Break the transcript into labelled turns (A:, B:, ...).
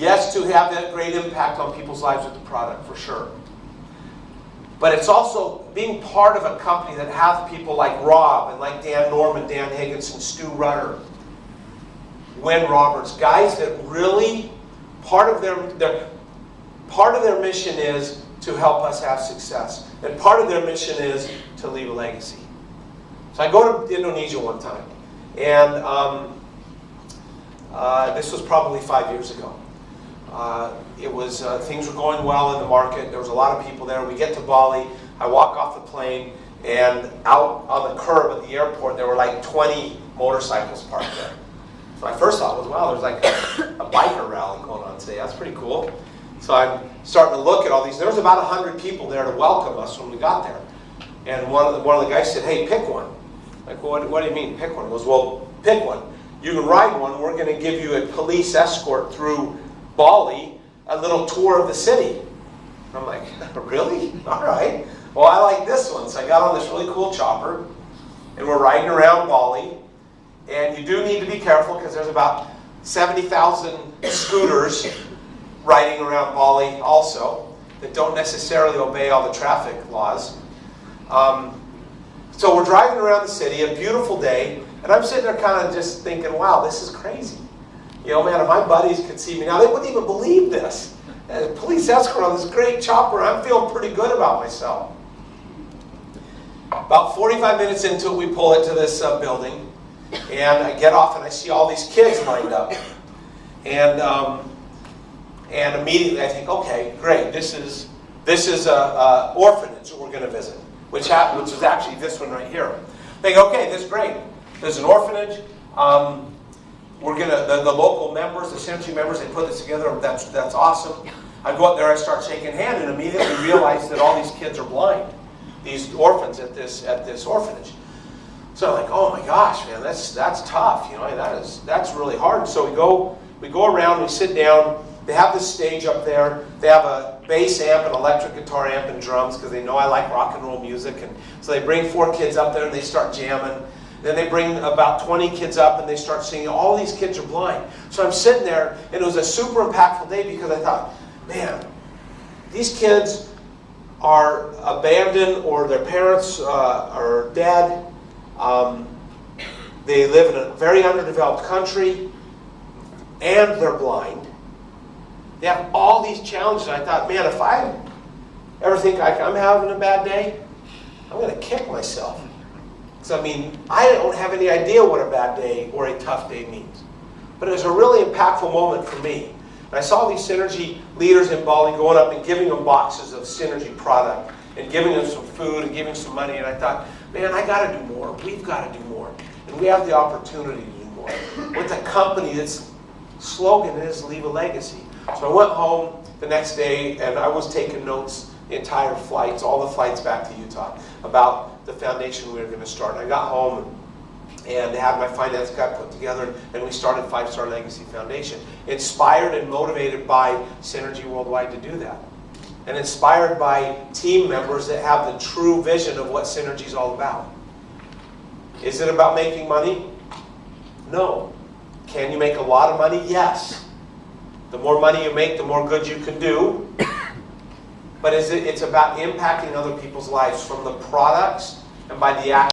A: Yes, to have that great impact on people's lives with the product, for sure. But it's also being part of a company that has people like Rob and like Dan Norman, Dan Higginson, Stu Rudder, Wynn Roberts, guys that really, part of their mission is to help us have success. And part of their mission is to leave a legacy. So I go to Indonesia one time, and this was probably 5 years ago. Things were going well in the market. There was a lot of people there. We get to Bali. I walk off the plane, and out on the curb at the airport, there were like 20 motorcycles parked there. So my first thought was, wow, there's like a biker rally going on today. That's pretty cool. So I'm starting to look at all these. There was about 100 people there to welcome us when we got there. And one of the guys said, hey, pick one. Like, well, what do you mean, pick one? He goes, well, pick one. You can ride one. We're going to give you a police escort through Bali, a little tour of the city. I'm like, really? All right. Well, I like this one. So I got on this really cool chopper, and we're riding around Bali. And you do need to be careful because there's about 70,000 scooters riding around Bali also that don't necessarily obey all the traffic laws. So we're driving around the city, a beautiful day, and I'm sitting there kind of just thinking, wow, this is crazy. You know, man, if my buddies could see me now, they wouldn't even believe this. A police escort on this great chopper, I'm feeling pretty good about myself. About 45 minutes into it, we pull into this building, and I get off and I see all these kids lined up. And immediately I think, okay, great, this is a orphanage that we're going to visit, which is actually this one right here. I think, okay, this is great. There's an orphanage. We're gonna the local members, the Synergy members, they put this together. That's awesome. I go up there, I start shaking hand, and immediately realize that all these kids are blind. These orphans at this orphanage. So I'm like, oh my gosh, man, that's tough. You know, that's really hard. So we go around, we sit down. They have this stage up there. They have a bass amp, an electric guitar amp, and drums because they know I like rock and roll music. And so they bring 4 kids up there and they start jamming. Then they bring about 20 kids up and they start singing. All these kids are blind. So I'm sitting there, and it was a super impactful day because I thought, man, these kids are abandoned or their parents are dead. They live in a very underdeveloped country, and they're blind. They have all these challenges. I thought, man, if I ever think I'm having a bad day, I'm going to kick myself. Because, I mean, I don't have any idea what a bad day or a tough day means. But it was a really impactful moment for me. And I saw these Synergy leaders in Bali going up and giving them boxes of Synergy product and giving them some food and giving some money. And I thought, man, I got to do more. We've got to do more. And we have the opportunity to do more. With a company that's slogan is leave a legacy. So I went home the next day, and I was taking notes the entire flights, all the flights back to Utah, about the foundation we were going to start. And I got home and had my finance guy put together, and we started 5 Star Legacy Foundation, inspired and motivated by Synergy Worldwide to do that, and inspired by team members that have the true vision of what Synergy is all about. Is it about making money? No. Can you make a lot of money? Yes. The more money you make, the more good you can do. But it's about impacting other people's lives from the products and by the act.